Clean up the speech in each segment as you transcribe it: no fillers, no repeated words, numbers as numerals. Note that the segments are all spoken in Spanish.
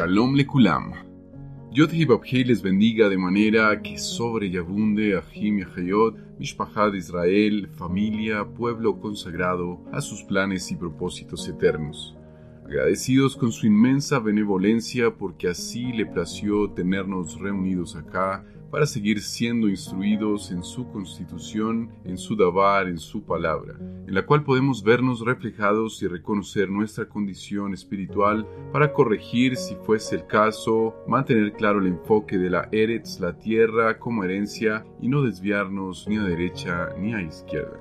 Shalom lekulam. Yod Hei Vav Hei les bendiga de manera que sobre y abunde Ahim y Ahayot, Mishpachá de Israel, familia, pueblo consagrado a sus planes y propósitos eternos. Agradecidos con su inmensa benevolencia porque así le plació tenernos reunidos acá para seguir siendo instruidos en su constitución, en su davar, en su palabra, en la cual podemos vernos reflejados y reconocer nuestra condición espiritual para corregir, si fuese el caso, mantener claro el enfoque de la Eretz, la tierra, como herencia y no desviarnos ni a derecha ni a izquierda.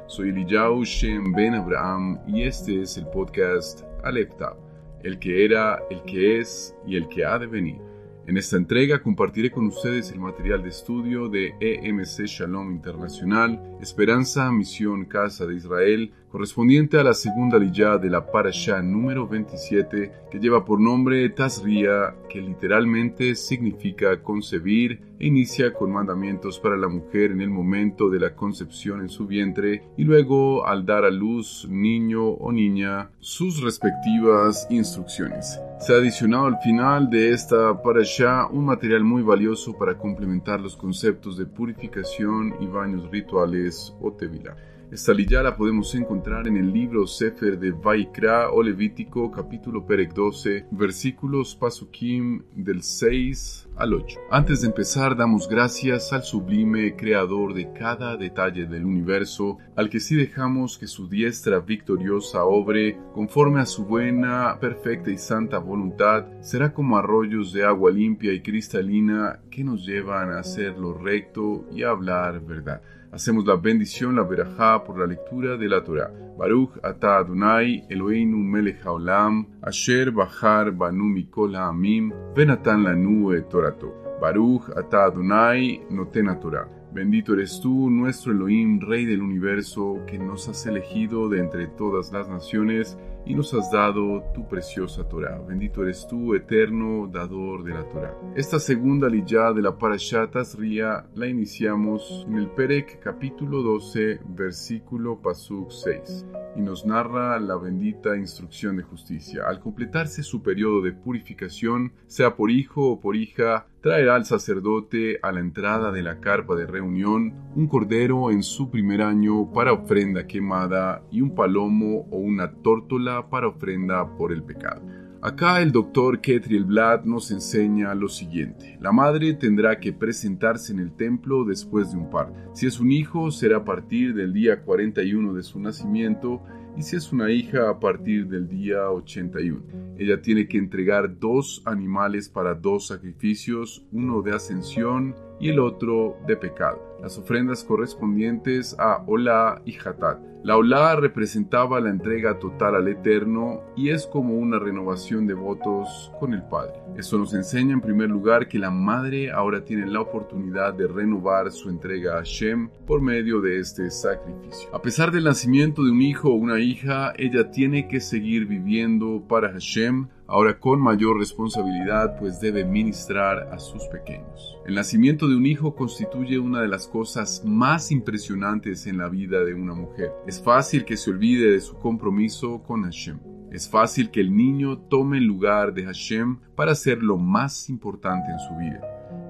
Soy Eliyahu Shem Ben Abraham y este es el podcast Aleph Tav, el que era, el que es y el que ha de venir. En esta entrega compartiré con ustedes el material de estudio de EMC Shalom Internacional, Esperanza, Misión, Casa de Israel, correspondiente a la segunda liyá de la Parashá número 27, que lleva por nombre Tazria, que literalmente significa concebir, e inicia con mandamientos para la mujer en el momento de la concepción en su vientre y luego al dar a luz niño o niña sus respectivas instrucciones. Se ha adicionado al final de esta parashá un material muy valioso para complementar los conceptos de purificación y baños rituales o tevilá. Esta liyá la podemos encontrar en el libro Sefer de Vaikra o Levítico, capítulo Perek 12, versículos Pasukim del 6 al 8. Antes de empezar, damos gracias al sublime creador de cada detalle del universo, al que si dejamos que su diestra victoriosa obre conforme a su buena, perfecta y santa voluntad, será como arroyos de agua limpia y cristalina que nos llevan a hacer lo recto y a hablar verdad. Hacemos la bendición, la verajá, por la lectura de la Torá. Baruch ata Adonai, Eloheinu melech haolam, asher bachar banu mikol ha'amim, venatan lanu et torato. Baruch ata Adonai, noten Torá. Bendito eres tú, nuestro Elohim, Rey del universo, que nos has elegido de entre todas las naciones y nos has dado tu preciosa Torá. Bendito eres tú, eterno dador de la Torá. Esta segunda liyá de la Parashá Tazria la iniciamos en el Perek capítulo 12, versículo Pasuk 6, y nos narra la bendita instrucción de justicia. Al completarse su periodo de purificación, sea por hijo o por hija, traerá al sacerdote a la entrada de la carpa de reunión un cordero en su primer año para ofrenda quemada y un palomo o una tórtola para ofrenda por el pecado. Acá el doctor Ketriel Blad nos enseña lo siguiente. La madre tendrá que presentarse en el templo después de un parto. Si es un hijo, será a partir del día 41 de su nacimiento, y si es una hija, a partir del día 81. Ella tiene que entregar 2 animales para 2 sacrificios, uno de ascensión y el otro de pecado. Las ofrendas correspondientes a Olá y Hatat. La Olá representaba la entrega total al Eterno y es como una renovación de votos con el Padre. Esto nos enseña en primer lugar que la madre ahora tiene la oportunidad de renovar su entrega a Hashem por medio de este sacrificio. A pesar del nacimiento de un hijo o una hija, ella tiene que seguir viviendo para Hashem, ahora con mayor responsabilidad, pues debe ministrar a sus pequeños. El nacimiento de un hijo constituye una de las cosas más impresionantes en la vida de una mujer. Es fácil que se olvide de su compromiso con Hashem. Es fácil que el niño tome el lugar de Hashem para ser lo más importante en su vida.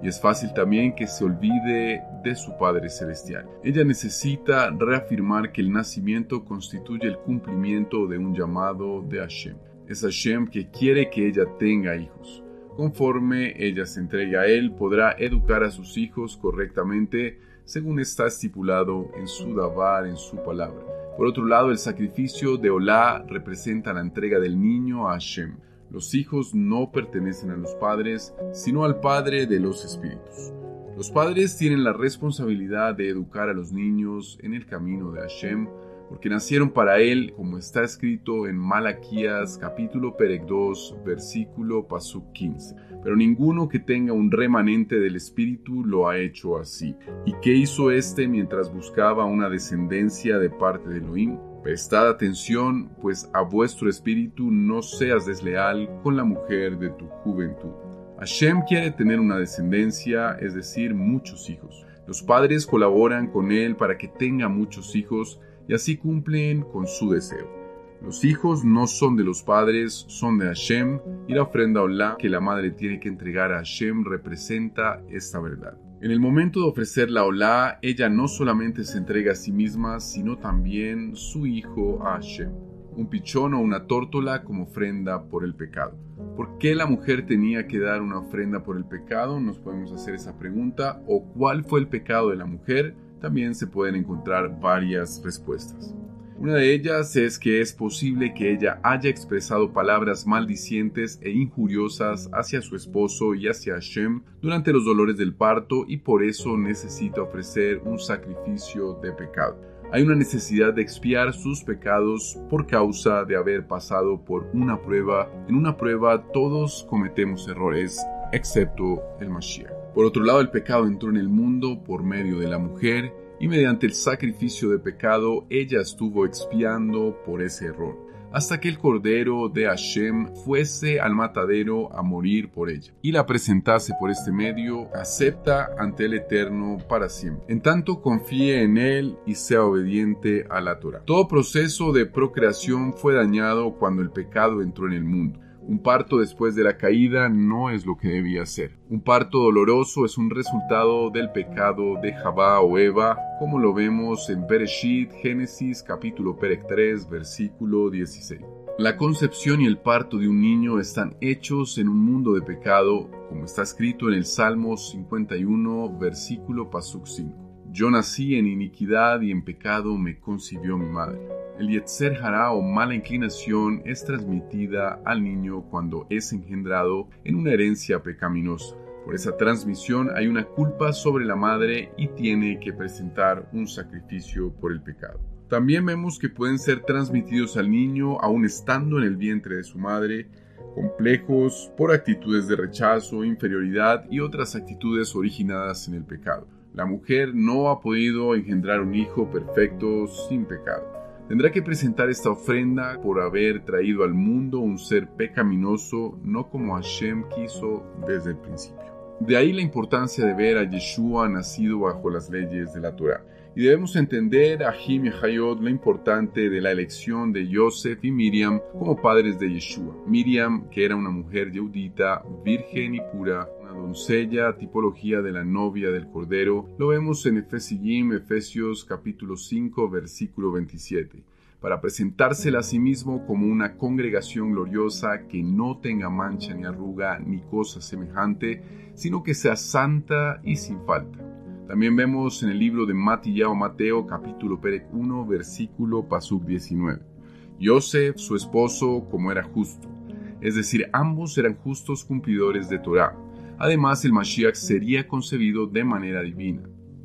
Y es fácil también que se olvide de su Padre Celestial. Ella necesita reafirmar que el nacimiento constituye el cumplimiento de un llamado de Hashem. Es Hashem que quiere que ella tenga hijos. Conforme ella se entregue a Él, podrá educar a sus hijos correctamente según está estipulado en su davar, en su palabra. Por otro lado, el sacrificio de Olá representa la entrega del niño a Hashem. Los hijos no pertenecen a los padres, sino al Padre de los espíritus. Los padres tienen la responsabilidad de educar a los niños en el camino de Hashem, porque nacieron para él, como está escrito en Malaquías capítulo Perek 2, versículo Pasuk 15. Pero ninguno que tenga un remanente del espíritu lo ha hecho así. ¿Y qué hizo éste mientras buscaba una descendencia de parte de Elohim? Prestad atención, pues a vuestro espíritu no seas desleal con la mujer de tu juventud. Hashem quiere tener una descendencia, es decir, muchos hijos. Los padres colaboran con él para que tenga muchos hijos y así cumplen con su deseo. Los hijos no son de los padres, son de Hashem, y la ofrenda olá que la madre tiene que entregar a Hashem representa esta verdad. En el momento de ofrecer la olá, ella no solamente se entrega a sí misma, sino también su hijo a Hashem. Un pichón o una tórtola como ofrenda por el pecado. ¿Por qué la mujer tenía que dar una ofrenda por el pecado? Nos podemos hacer esa pregunta. ¿O cuál fue el pecado de la mujer? También se pueden encontrar varias respuestas. Una de ellas es que es posible que ella haya expresado palabras maldicientes e injuriosas hacia su esposo y hacia Hashem durante los dolores del parto y por eso necesita ofrecer un sacrificio de pecado. Hay una necesidad de expiar sus pecados por causa de haber pasado por una prueba. En una prueba todos cometemos errores, excepto el Mashiach. Por otro lado, el pecado entró en el mundo por medio de la mujer y mediante el sacrificio de pecado ella estuvo expiando por ese error, hasta que el Cordero de Hashem fuese al matadero a morir por ella, y la presentase por este medio, acepta ante el Eterno para siempre. En tanto confíe en Él y sea obediente a la Torá. Todo proceso de procreación fue dañado cuando el pecado entró en el mundo. Un parto después de la caída no es lo que debía ser. Un parto doloroso es un resultado del pecado de Javá o Eva, como lo vemos en Bereshit, Génesis, capítulo Perek 3, versículo 16. La concepción y el parto de un niño están hechos en un mundo de pecado, como está escrito en el Salmo 51, versículo Pasuk 5. Yo nací en iniquidad y en pecado me concibió mi madre. El Yetzer Hará o mala inclinación es transmitida al niño cuando es engendrado en una herencia pecaminosa. Por esa transmisión hay una culpa sobre la madre y tiene que presentar un sacrificio por el pecado. También vemos que pueden ser transmitidos al niño aún estando en el vientre de su madre, complejos por actitudes de rechazo, inferioridad y otras actitudes originadas en el pecado. La mujer no ha podido engendrar un hijo perfecto sin pecado. Tendrá que presentar esta ofrenda por haber traído al mundo un ser pecaminoso, no como Hashem quiso desde el principio. De ahí la importancia de ver a Yeshua nacido bajo las leyes de la Torá. Y debemos entender a Jim y Hayot lo importante de la elección de Yosef y Miriam como padres de Yeshua. Miriam, que era una mujer yehudita, virgen y pura, una doncella, tipología de la novia del Cordero, lo vemos en Efesios capítulo 5, versículo 27. Para presentársela a sí mismo como una congregación gloriosa que no tenga mancha ni arruga ni cosa semejante, sino que sea santa y sin falta. También vemos en el libro de Mateo, capítulo Perek 1, versículo Pasuk 19. Yosef, su esposo, como era justo, es decir, ambos eran justos cumplidores de Torá. Además, el Mashiach sería concebido de manera divina.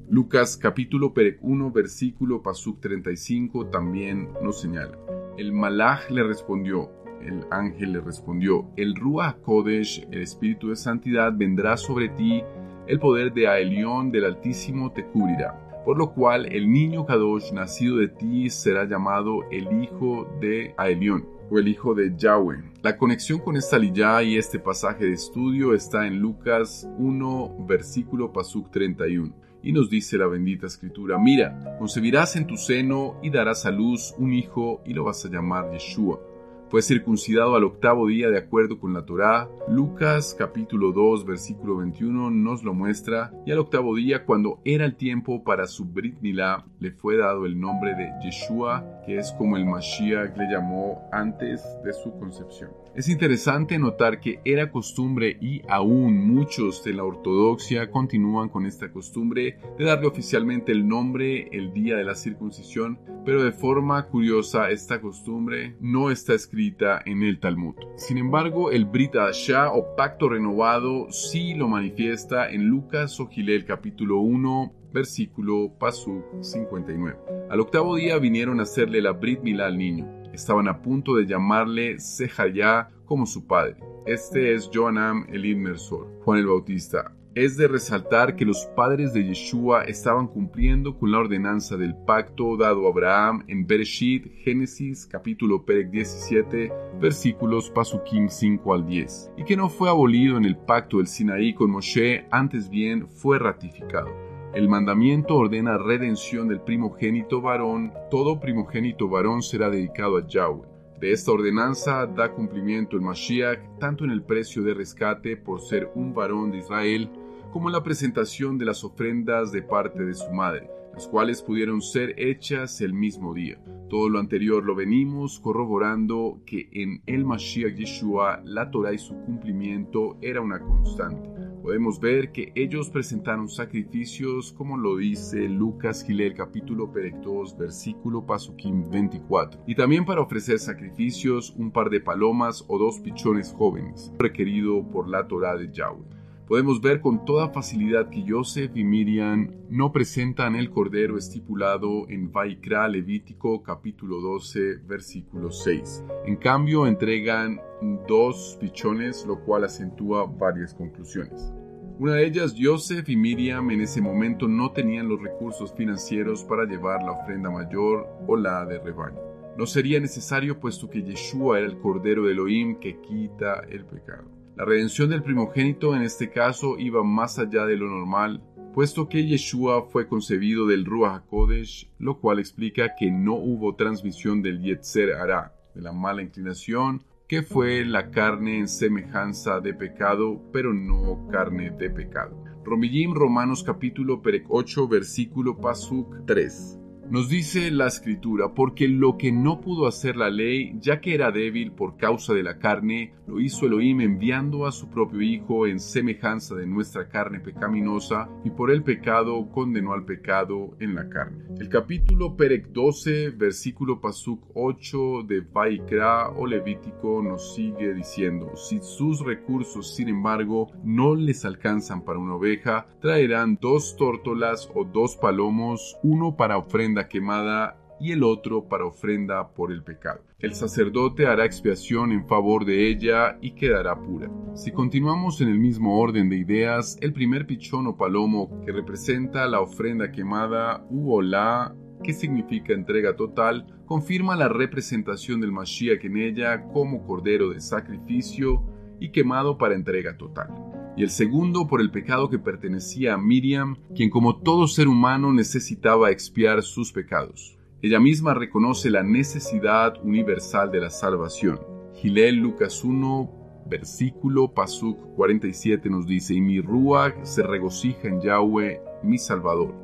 Lucas capítulo Perek 1, versículo Pasuk 35 también nos señala. El Malach le respondió, el ángel le respondió, el Ruach Kodesh, el Espíritu de Santidad, vendrá sobre ti, el poder de Aelión del Altísimo te cubrirá. Por lo cual el niño Kadosh nacido de ti será llamado el hijo de Aelión o el hijo de Yahweh. La conexión con esta liyá y este pasaje de estudio está en Lucas 1, versículo Pasuk 31. Y nos dice la bendita escritura, mira, concebirás en tu seno y darás a luz un hijo y lo vas a llamar Yeshua. Fue circuncidado al 8º día de acuerdo con la Torá. Lucas capítulo 2 versículo 21 nos lo muestra. Y al 8º día, cuando era el tiempo para su Brit Milá, le fue dado el nombre de Yeshua, que es como el Mashiach le llamó antes de su concepción. Es interesante notar que era costumbre y aún muchos de la ortodoxia continúan con esta costumbre de darle oficialmente el nombre el día de la circuncisión, pero de forma curiosa esta costumbre no está escrita en el Talmud. Sin embargo, el Brit Hadashah o pacto renovado sí lo manifiesta en Lucas o Gilel capítulo 1, versículo Pasuk 59. Al 8º día vinieron a hacerle la Brit Milá al niño. Estaban a punto de llamarle Sejayá como su padre. Este es Johanam el Inmersor, Juan el Bautista. Es de resaltar que los padres de Yeshua estaban cumpliendo con la ordenanza del pacto dado a Abraham en Bereshit, Génesis, capítulo Perek 17, versículos Pasukim 5 al 10, y que no fue abolido en el pacto del Sinaí con Moshe, antes bien fue ratificado. El mandamiento ordena redención del primogénito varón. Todo primogénito varón será dedicado a Yahweh. De esta ordenanza da cumplimiento el Mashiach tanto en el precio de rescate por ser un varón de Israel, como en la presentación de las ofrendas de parte de su madre, las cuales pudieron ser hechas el mismo día. Todo lo anterior lo venimos corroborando que en el Mashiach Yeshua la Torah y su cumplimiento era una constante. Podemos ver que ellos presentaron sacrificios como lo dice Lucas Gilel capítulo Perek 2 versículo Pasukim 24. Y también para ofrecer sacrificios un par de palomas o 2 pichones jóvenes, requerido por la Torah de Yahweh. Podemos ver con toda facilidad que Yosef y Miriam no presentan el cordero estipulado en Vaikra Levítico capítulo 12 versículo 6. En cambio entregan 2 pichones, lo cual acentúa varias conclusiones. Una de ellas, Yosef y Miriam en ese momento no tenían los recursos financieros para llevar la ofrenda mayor o la de rebaño. No sería necesario puesto que Yeshua era el cordero de Elohim que quita el pecado. La redención del primogénito en este caso iba más allá de lo normal, puesto que Yeshua fue concebido del Ruach HaKodesh, lo cual explica que no hubo transmisión del Yetzer Hara, de la mala inclinación, que fue la carne en semejanza de pecado, pero no carne de pecado. Romillim, Romanos capítulo Perek 8, versículo Pasuk 3. Nos dice la Escritura, porque lo que no pudo hacer la ley, ya que era débil por causa de la carne, lo hizo Elohim enviando a su propio Hijo en semejanza de nuestra carne pecaminosa, y por el pecado condenó al pecado en la carne. El capítulo Perek 12, versículo Pasuk 8 de Vaikra o Levítico nos sigue diciendo, si sus recursos, sin embargo, no les alcanzan para una oveja, traerán 2 tórtolas o 2 palomos, uno para ofrenda quemada y el otro para ofrenda por el pecado. El sacerdote hará expiación en favor de ella y quedará pura. Si continuamos en el mismo orden de ideas, el primer pichón o palomo que representa la ofrenda quemada u olá, que significa entrega total, confirma la representación del Mashiach en ella como cordero de sacrificio y quemado para entrega total. Y el segundo por el pecado que pertenecía a Miriam, quien como todo ser humano necesitaba expiar sus pecados. Ella misma reconoce la necesidad universal de la salvación. Gilel Lucas 1, versículo Pasuk 47 nos dice, y mi Ruach se regocija en Yahweh, mi Salvador.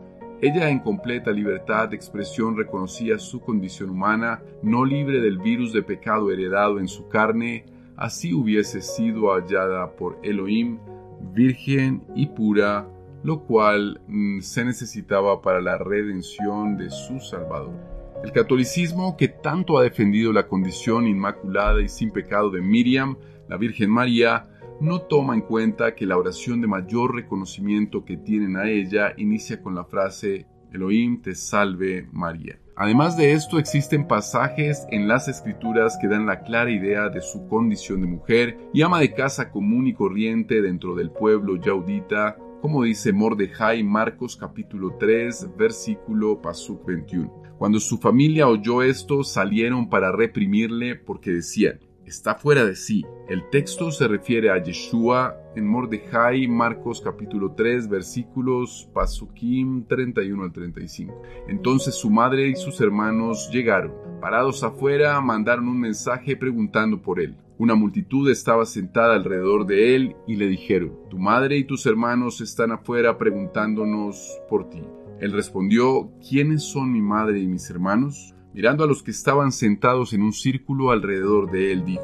Ella en completa libertad de expresión reconocía su condición humana, no libre del virus de pecado heredado en su carne, así hubiese sido hallada por Elohim, virgen y pura, lo cual se necesitaba para la redención de su Salvador. El catolicismo, que tanto ha defendido la condición inmaculada y sin pecado de Miriam, la Virgen María, no toma en cuenta que la oración de mayor reconocimiento que tienen a ella inicia con la frase Elohim te salve María. Además de esto, existen pasajes en las Escrituras que dan la clara idea de su condición de mujer y ama de casa común y corriente dentro del pueblo yaudita, como dice Mordejai, Marcos capítulo 3, versículo Pasuk 21. Cuando su familia oyó esto, salieron para reprimirle porque decían, está fuera de sí. El texto se refiere a Yeshua en Mordejai, Marcos capítulo 3, versículos Pasukim 31 al 35. Entonces su madre y sus hermanos llegaron. Parados afuera, mandaron un mensaje preguntando por él. Una multitud estaba sentada alrededor de él y le dijeron, tu madre y tus hermanos están afuera preguntándonos por ti. Él respondió, ¿quiénes son mi madre y mis hermanos? Mirando a los que estaban sentados en un círculo alrededor de él, dijo,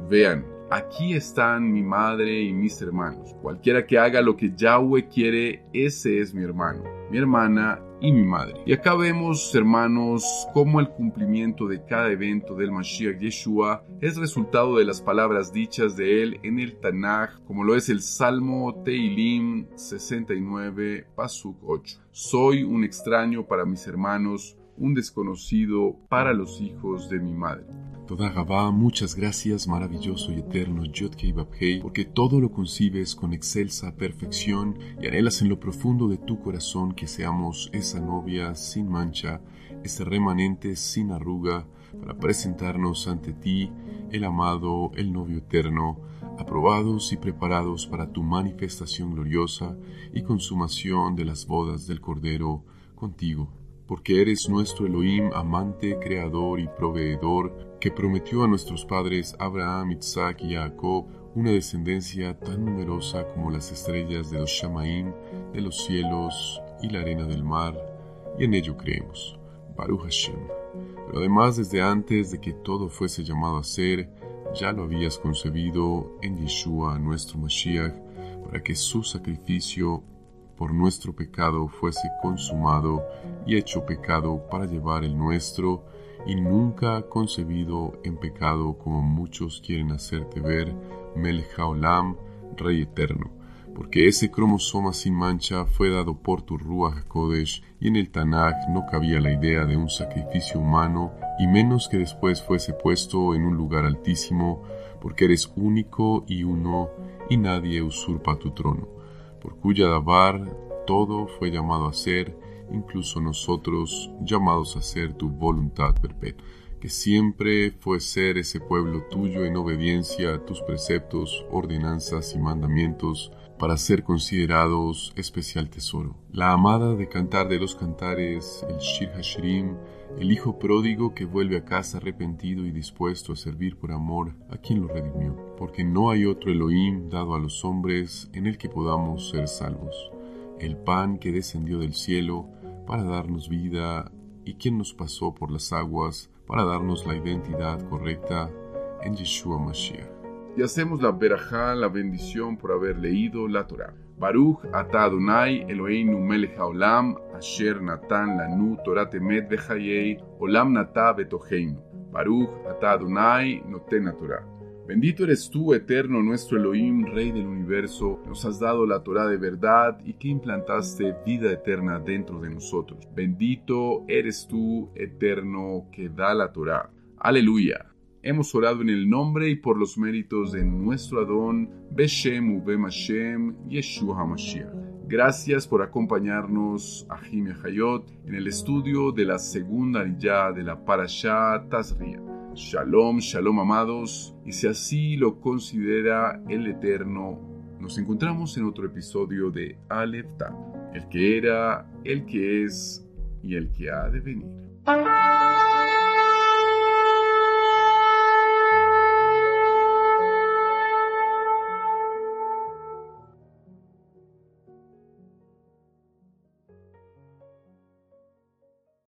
vean, aquí están mi madre y mis hermanos. Cualquiera que haga lo que Yahweh quiere, ese es mi hermano, mi hermana y mi madre. Y acá vemos, hermanos, cómo el cumplimiento de cada evento del Mashiach Yeshua es resultado de las palabras dichas de él en el Tanaj, como lo es el Salmo Teilim 69, Pasuk 8. Soy un extraño para mis hermanos, un desconocido para los hijos de mi madre. Toda Gabá, muchas gracias, maravilloso y eterno Yod-Kei Vab-Hei, porque todo lo concibes con excelsa perfección y anhelas en lo profundo de tu corazón que seamos esa novia sin mancha, ese remanente sin arruga, para presentarnos ante ti, el amado, el novio eterno, aprobados y preparados para tu manifestación gloriosa y consumación de las bodas del Cordero contigo. porque eres nuestro Elohim, amante, creador y proveedor, que prometió a nuestros padres Abraham, Isaac y Jacob una descendencia tan numerosa como las estrellas de los Shamaim, de los cielos y la arena del mar, y en ello creemos. Baruch Hashem. Pero además, desde antes de que todo fuese llamado a ser, ya lo habías concebido en Yeshua, nuestro Mashiach, para que su sacrificio por nuestro pecado fuese consumado y hecho pecado para llevar el nuestro, y nunca concebido en pecado como muchos quieren hacerte ver, Melech HaOlam, Rey Eterno, porque ese cromosoma sin mancha fue dado por tu Ruach HaKodesh, y en el Tanaj no cabía la idea de un sacrificio humano, y menos que después fuese puesto en un lugar altísimo, porque eres único y uno, y nadie usurpa tu trono, por cuya davar todo fue llamado a ser, incluso nosotros llamados a ser tu voluntad perpetua, que siempre fue ser ese pueblo tuyo en obediencia a tus preceptos, ordenanzas y mandamientos, para ser considerados especial tesoro. La amada de cantar de los cantares, el Shir Hashirim, el hijo pródigo que vuelve a casa arrepentido y dispuesto a servir por amor a quien lo redimió, porque no hay otro Elohim dado a los hombres en el que podamos ser salvos. El pan que descendió del cielo para darnos vida y quien nos pasó por las aguas para darnos la identidad correcta en Yeshua Mashiach. Y hacemos la berajá, la bendición por haber leído la Torá. Baruch atah Adonai Eloheinu melech haolam asher natan lanu Torat emet vechayei olam natah betoheinu. Baruch atah Adonai noten Torá. Bendito eres tú, eterno, nuestro Elohim, Rey del universo, nos has dado la Torá de verdad y que implantaste vida eterna dentro de nosotros. Bendito eres tú, eterno, que da la Torá. Aleluya. Hemos orado en el nombre y por los méritos de nuestro Adón, Beshem Ubem Hashem, Yeshua HaMashiach. Gracias por acompañarnos, Ahim Hayot, en el estudio de la segunda aliyá de la Parashá Tazria. Shalom, shalom amados, y si así lo considera el Eterno, nos encontramos en otro episodio de Aleph Tav, el que era, el que es y el que ha de venir.